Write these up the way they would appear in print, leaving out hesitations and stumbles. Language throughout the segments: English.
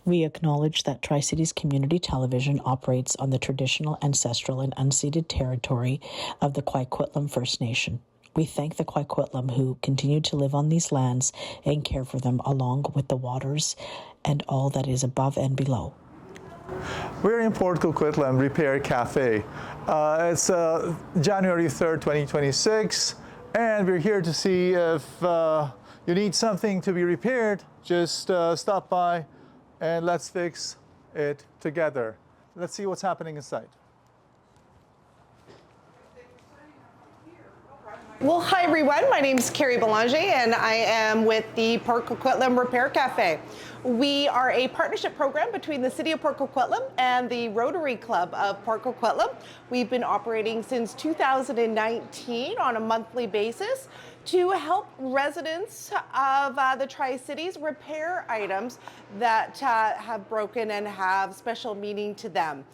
We acknowledge that Tri-Cities Community Television operates on the traditional, ancestral, and unceded territory of the Coquitlam First Nation. We thank the Coquitlam who continue to live on these lands and care for them along with the waters and all that is above and below. We're in Port Coquitlam Repair Cafe. It's January 3rd, 2026, and we're here to see if you need something to be repaired. Just stop by and let's fix it together. Let's see what's happening inside. Well, hi everyone. My name is Carrie Belanger and I am with the Port Coquitlam Repair Cafe. We are a partnership program between the City of Port Coquitlam and the Rotary Club of Port Coquitlam. We've been operating since 2019 on a monthly basis to help residents of the Tri-Cities repair items that have broken and have special meaning to them.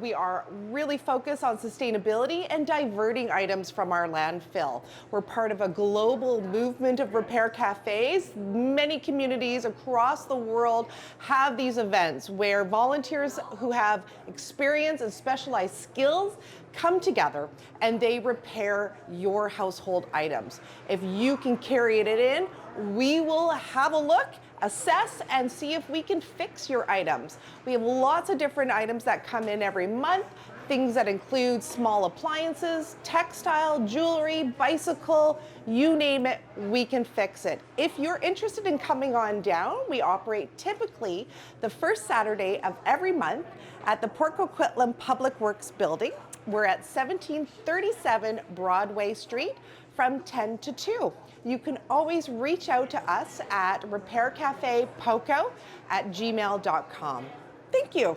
We are really focused on sustainability and diverting items from our landfill. We're part of a global movement of repair cafes. Many communities across the world have these events where volunteers who have experience and specialized skills come together and they repair your household items. If you can carry it in, we will have a look, assess, and see if we can fix your items. We have lots of different items that come in every month, things that include small appliances, textile, jewelry, bicycle, you name it, we can fix it. If you're interested in coming on down, we operate typically the first Saturday of every month at the Port Coquitlam Public Works Building. We're at 1737 Broadway Street from 10 to 2. You can always reach out to us at repaircafepoco@gmail.com. Thank you.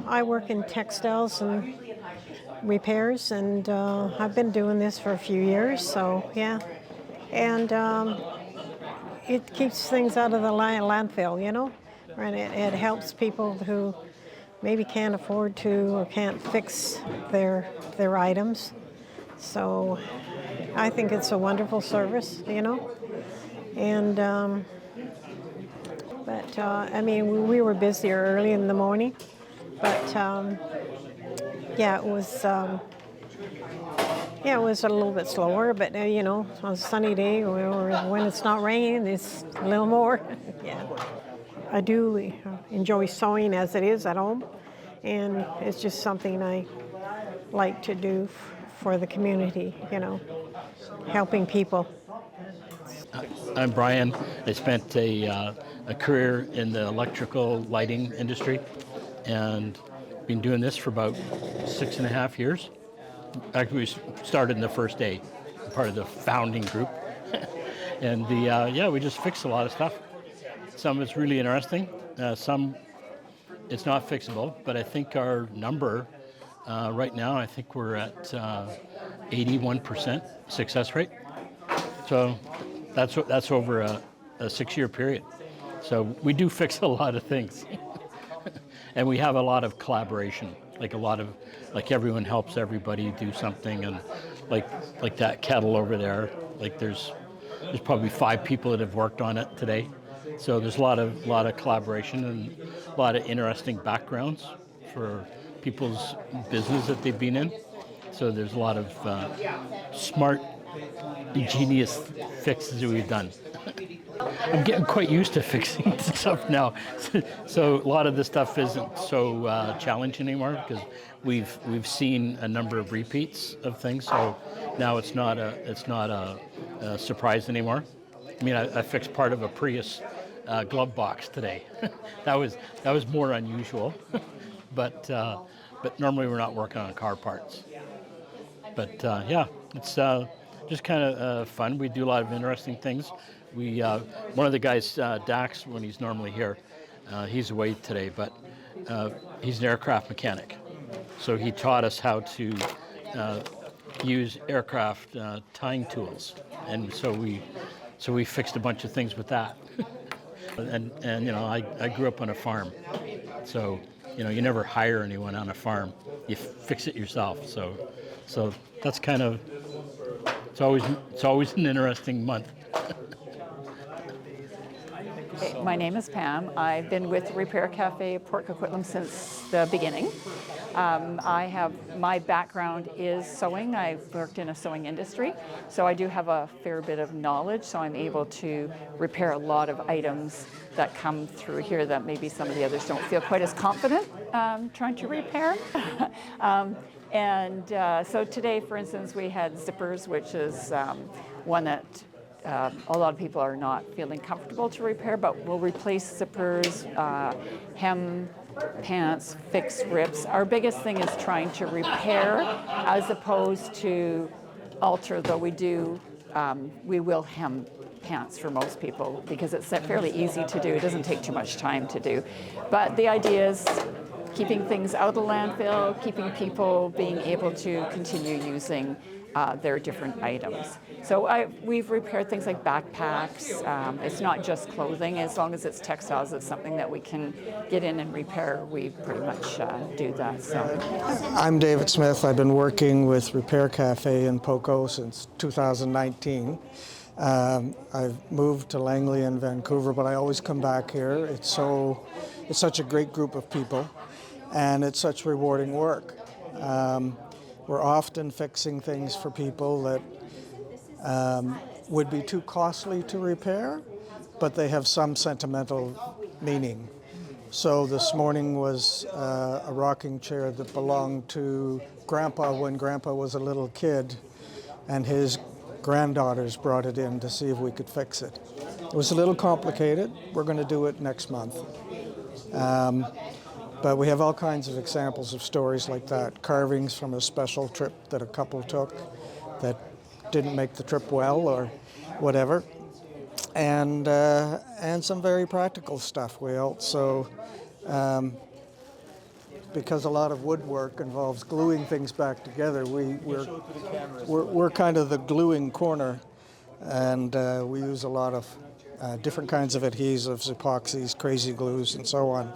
I work in textiles and repairs, and I've been doing this for a few years, so yeah. And it keeps things out of the landfill, you know, and it helps people who maybe can't afford to or can't fix their items. So I think it's a wonderful service, you know. And I mean, we were busier early in the morning, but yeah, it was a little bit slower. But you know, on a sunny day or when it's not raining, it's a little more. Yeah, I do enjoy sewing as it is at home, and it's just something I like to do for the community, you know, helping people. I'm Brian. I spent a career in the electrical lighting industry and been doing this for about 6.5 years. Actually, we started in the first day, part of the founding group. And yeah, we just fixed a lot of stuff. Some of it's really interesting. Some it's not fixable, but I think our number right now, I think we're at 81% success rate. So that's over a 6-year period. So we do fix a lot of things. And we have a lot of collaboration, like everyone helps everybody do something, and like that kettle over there, like there's probably 5 people that have worked on it today. So there's a lot of collaboration and a lot of interesting backgrounds for people's business that they've been in. So there's a lot of smart, ingenious fixes that we've done. I'm getting quite used to fixing stuff now. So a lot of the stuff isn't so challenging anymore because we've seen a number of repeats of things. So now it's not a surprise anymore. I mean, I fixed part of a Prius glove box today. that was more unusual, but normally we're not working on car parts. But yeah, it's just kind of fun. We do a lot of interesting things. One of the guys, Dax, when he's normally here, he's away today, but he's an aircraft mechanic. So he taught us how to use aircraft tying tools, and so we fixed a bunch of things with that. and you know, I grew up on a farm, so you know, you never hire anyone on a farm. You fix it yourself. So So that's kind of, it's always an interesting month. My name is Pam. I've been with Repair Cafe Port Coquitlam since the beginning. My background is sewing. I've worked in a sewing industry, so I do have a fair bit of knowledge, so I'm able to repair a lot of items that come through here that maybe some of the others don't feel quite as confident trying to repair. So today, for instance, we had zippers, which is one that a lot of people are not feeling comfortable to repair, but we'll replace zippers, hem pants, fix rips. Our biggest thing is trying to repair as opposed to alter, though we will hem pants for most people because it's fairly easy to do. It doesn't take too much time to do. But the idea is keeping things out of the landfill, keeping people being able to continue using their different items. So we've repaired things like backpacks. It's not just clothing. As long as it's textiles, it's something that we can get in and repair. We pretty much do that. So. I'm David Smith. I've been working with Repair Cafe in Poco since 2019. I've moved to Langley and Vancouver, but I always come back here. It's such a great group of people, and it's such rewarding work. We're often fixing things for people that would be too costly to repair, but they have some sentimental meaning. So this morning was a rocking chair that belonged to Grandpa when Grandpa was a little kid, and his granddaughters brought it in to see if we could fix it. It was a little complicated. We're going to do it next month. But we have all kinds of examples of stories like that, carvings from a special trip that a couple took that didn't make the trip well or whatever, and some very practical stuff. We also, because a lot of woodwork involves gluing things back together, we're kind of the gluing corner, and we use a lot of different kinds of adhesives, epoxies, crazy glues, and so on,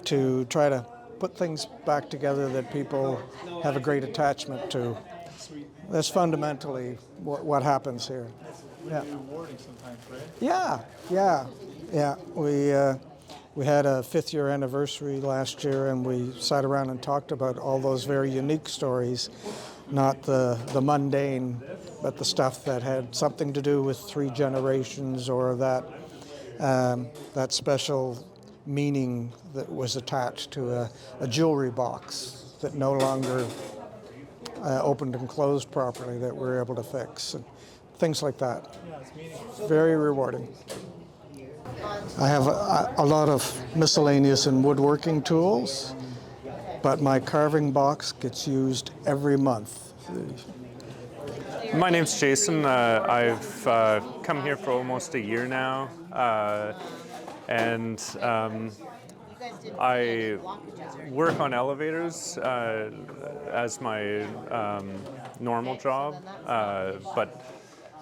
to try to put things back together that people have a great attachment to. That's fundamentally what happens here. Yeah. Rewarding sometimes, right? Yeah. We had a 5th year anniversary last year, and we sat around and talked about all those very unique stories, not the mundane, but the stuff that had something to do with 3 generations, or that special meaning that was attached to a jewelry box that no longer opened and closed properly that we're able to fix, and things like that. Very rewarding. I have a lot of miscellaneous and woodworking tools, but my carving box gets used every month. My name's Jason. I've come here for almost a year now, and I work on elevators as my normal job, but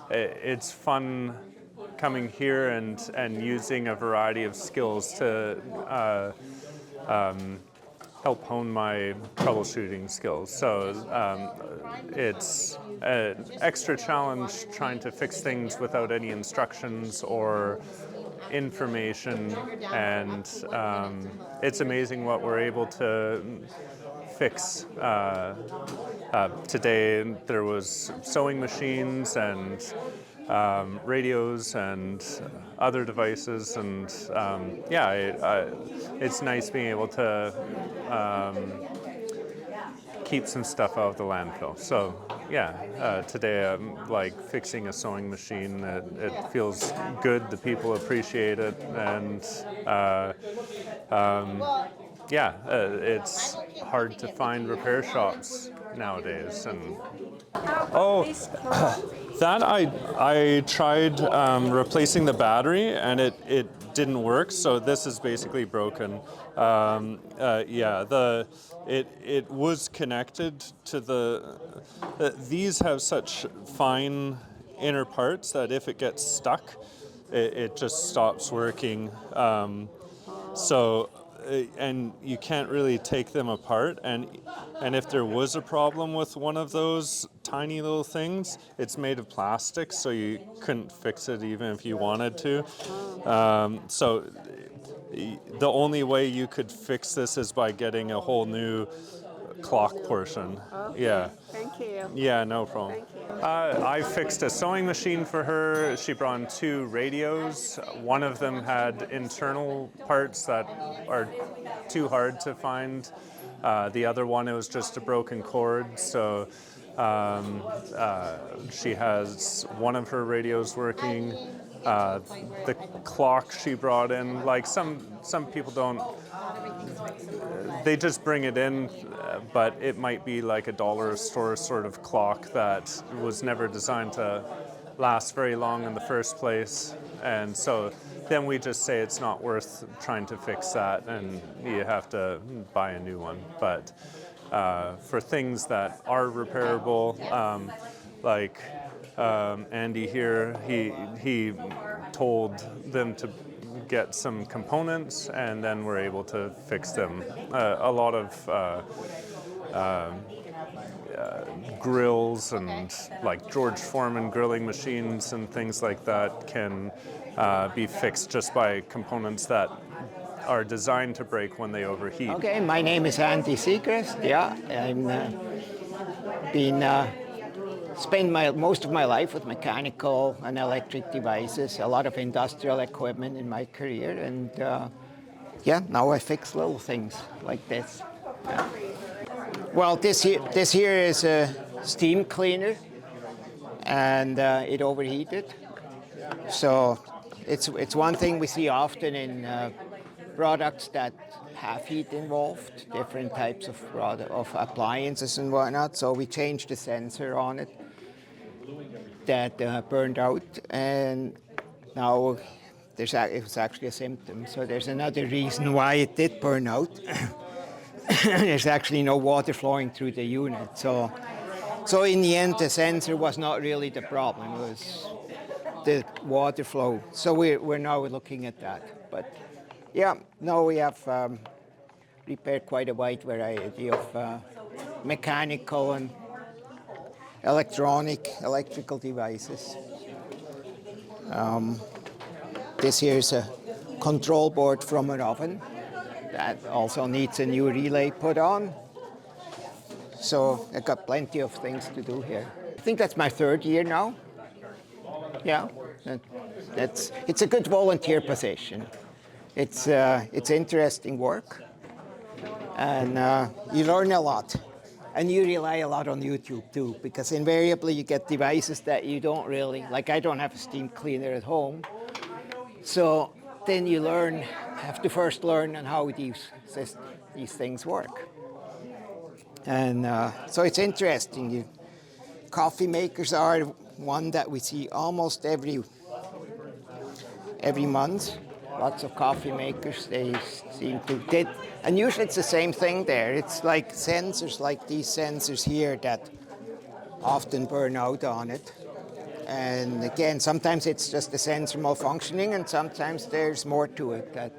it's fun coming here and using a variety of skills to help hone my troubleshooting skills. So it's an extra challenge trying to fix things without any instructions or information, and it's amazing what we're able to fix. Today there was sewing machines and radios and other devices, and it's nice being able to keep some stuff out of the landfill. So today I'm like fixing a sewing machine. It feels good, the people appreciate it, and it's hard to find repair shops nowadays. And that I tried replacing the battery, and it didn't work. So this is basically broken. It was connected to these have such fine inner parts that if it gets stuck, it just stops working. And you can't really take them apart, and And if there was a problem with one of those tiny little things, it's made of plastic, so you couldn't fix it even if you wanted to. So the only way you could fix this is by getting a whole new clock portion. Okay. Yeah. Thank you. Yeah, no problem. I fixed a sewing machine for her. She brought in 2 radios. One of them had internal parts that are too hard to find. The other one, it was just a broken cord. So she has one of her radios working. The clock she brought in, like some people don't, they just bring it in, but it might be like a dollar store sort of clock that was never designed to last very long in the first place. And so then we just say it's not worth trying to fix that and you have to buy a new one. But for things that are repairable, like Andy here, he told them to get some components and then we're able to fix them. A lot of grills and like George Foreman grilling machines and things like that can be fixed just by components that are designed to break when they overheat. Okay, my name is Andy Seacrest. Yeah, spent most of my life with mechanical and electric devices, a lot of industrial equipment in my career, and yeah, now I fix little things like this. Yeah. Well, this here is a steam cleaner, and it overheated. So it's one thing we see often in products that have heat involved, different types of appliances and whatnot. So we changed the sensor on it that burned out, and now it was actually a symptom. So there's another reason why it did burn out. There's actually no water flowing through the unit. So in the end, the sensor was not really the problem. It was the water flow. So we're now looking at that. But yeah, now we have repaired quite a wide variety of mechanical and electrical devices. This here is a control board from an oven that also needs a new relay put on. So I've got plenty of things to do here. I think that's my 3rd year now. Yeah, it's a good volunteer position. It's interesting work, and you learn a lot. And you rely a lot on YouTube too, because invariably you get devices that you don't really, like I don't have a steam cleaner at home. So then you have to first learn on how these things work. And so it's interesting. Coffee makers are one that we see almost every month. Lots of coffee makers, they seem to did. And usually it's the same thing there. It's like sensors like these sensors here that often burn out on it. And again, sometimes it's just the sensor malfunctioning, and sometimes there's more to it, that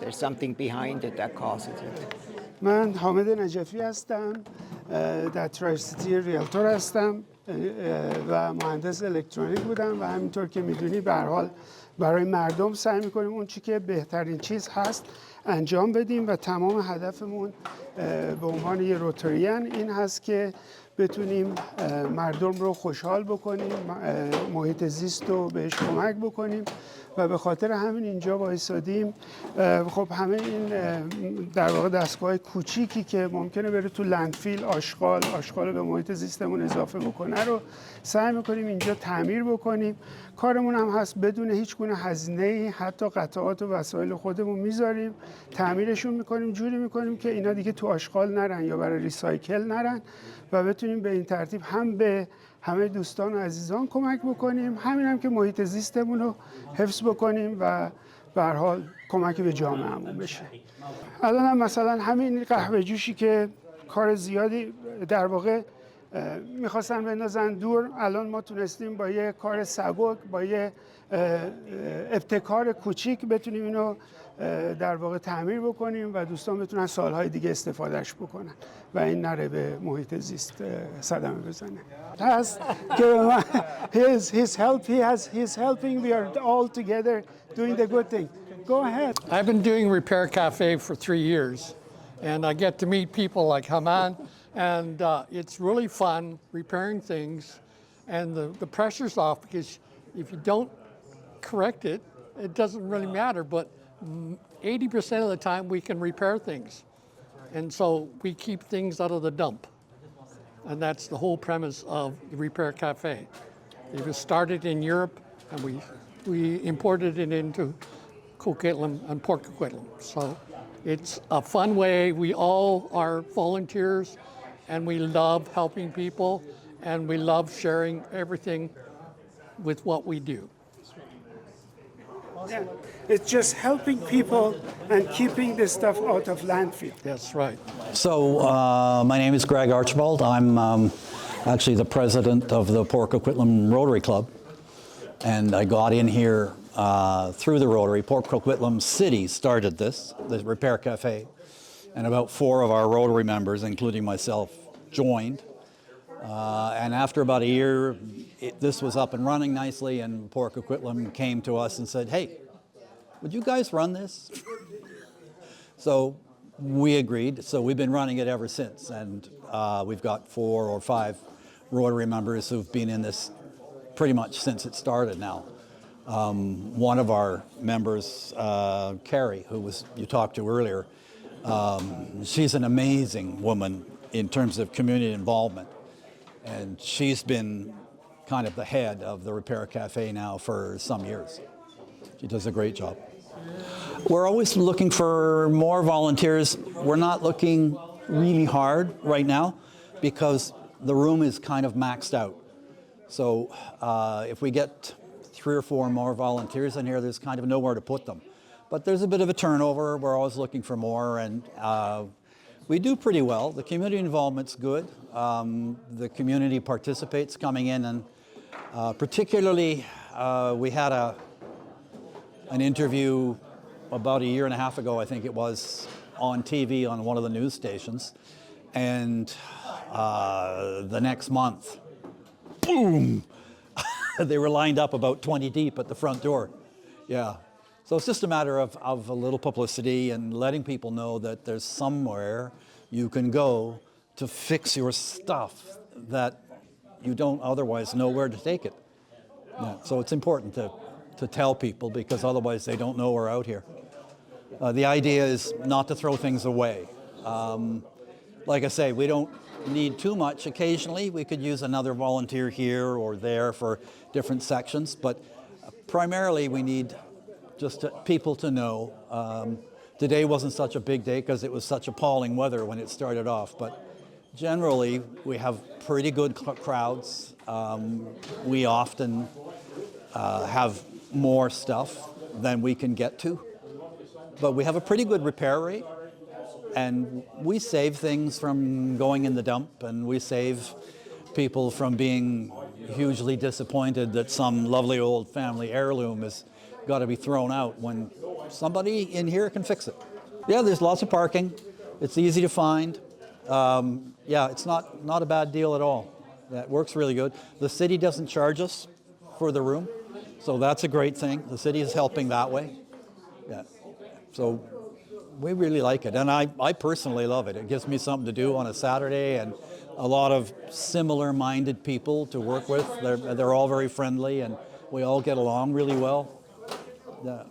there's something behind it that causes it. من حامد نجفی هستم، در ترایسیتی ریالتور هستم و مهندس الکترونیک بودم و همینطور که میدونی به هر حال برای مردم سعی میکنیم اون چی که بهترین چیز هست انجام بدیم و تمام هدفمون به عنوان یه روتریان این هست که بتونیم مردم رو خوشحال بکنیم، محیط زیست رو بهش کمک بکنیم و به خاطر همین اینجا وایسادیم. خب همه این در واقع دستگاه کوچیکی که ممکنه بره تو لندفیل آشغال رو به محیط زیستمون اضافه بکنه رو سعی میکنیم اینجا تعمیر بکنیم. کارمون هم هست بدون هیچ گونه هزینه‌ای، حتی قطعات و وسایل خودمون میذاریم، تعمیرشون میکنیم، جوری میکنیم که اینا دیگه تو آشغال نرن یا برای ریسایکل نرن و بتونیم به این ترتیب هم به همه دوستان و عزیزان کمک بکنیم، همین هم که محیط زیستمون رو حفظ بکنیم و به هر حال کمک به جامعهمون بشه. الان هم مثلا همین قهوه جوشی که کار زیادی در واقع میخواستن بندازن دور. الان ما تونستیم با یه کار سبک، با یه ابتکار کوچیک بتونیم اینو در واقع تعمیر بکنیم و دوستان بتونن سالهای دیگه استفادهش بکنن و این نره به محیط زیست صدمه بزنه. هست که he's helping, we are all together doing the good thing. Go ahead. I've been doing Repair Cafe for 3 years, and I get to meet people like Haman, and it's really fun repairing things, and the pressure's off because if you don't correct it, it doesn't really matter, but 80% of the time we can repair things, and so we keep things out of the dump, and that's the whole premise of the Repair Cafe. It was started in Europe, and we imported it into Coquitlam and Port Coquitlam. So it's a fun way. We all are volunteers, and we love helping people, and we love sharing everything with what we do. Yeah. It's just helping people and keeping the stuff out of landfill. That's right. So my name is Greg Archibald. I'm actually the president of the Port Coquitlam Rotary Club, and I got in here through the Rotary. Port Coquitlam City started this, the Repair Cafe, and about 4 of our Rotary members, including myself, joined. And after about a year, this was up and running nicely, and Port Coquitlam came to us and said, hey, would you guys run this? So we agreed, so we've been running it ever since, and we've got 4 or 5 Rotary members who've been in this pretty much since it started now. One of our members, Carrie, who you talked to earlier, she's an amazing woman in terms of community involvement. And she's been kind of the head of the Repair Cafe now for some years. She does a great job. We're always looking for more volunteers. We're not looking really hard right now because the room is kind of maxed out. So if we get 3 or 4 more volunteers in here, there's kind of nowhere to put them. But there's a bit of a turnover. We're always looking for more, and we do pretty well. The community involvement's good. The community participates coming in, and particularly we had an interview about a year and a half ago, I think it was, on TV on one of the news stations, and the next month, boom, they were lined up about 20 deep at the front door. Yeah. So it's just a matter of a little publicity and letting people know that there's somewhere you can go to fix your stuff that you don't otherwise know where to take it. Yeah. So it's important to tell people, because otherwise they don't know we're out here. The idea is not to throw things away. Like I say, we don't need too much. Occasionally we could use another volunteer here or there for different sections, but primarily we need just people to know. Today wasn't such a big day because it was such appalling weather when it started off, but generally we have pretty good crowds. We often have more stuff than we can get to, but we have a pretty good repair rate, and we save things from going in the dump, and we save people from being hugely disappointed that some lovely old family heirloom has got to be thrown out when somebody in here can fix it. Yeah, there's lots of parking. It's easy to find. Yeah, it's not a bad deal at all. That works really good. The city doesn't charge us for the room, so that's a great thing. The city is helping that way. Yeah, so we really like it, and I personally love it. It gives me something to do on a Saturday, and a lot of similar-minded people to work with. They're all very friendly, and we all get along really well. Yeah.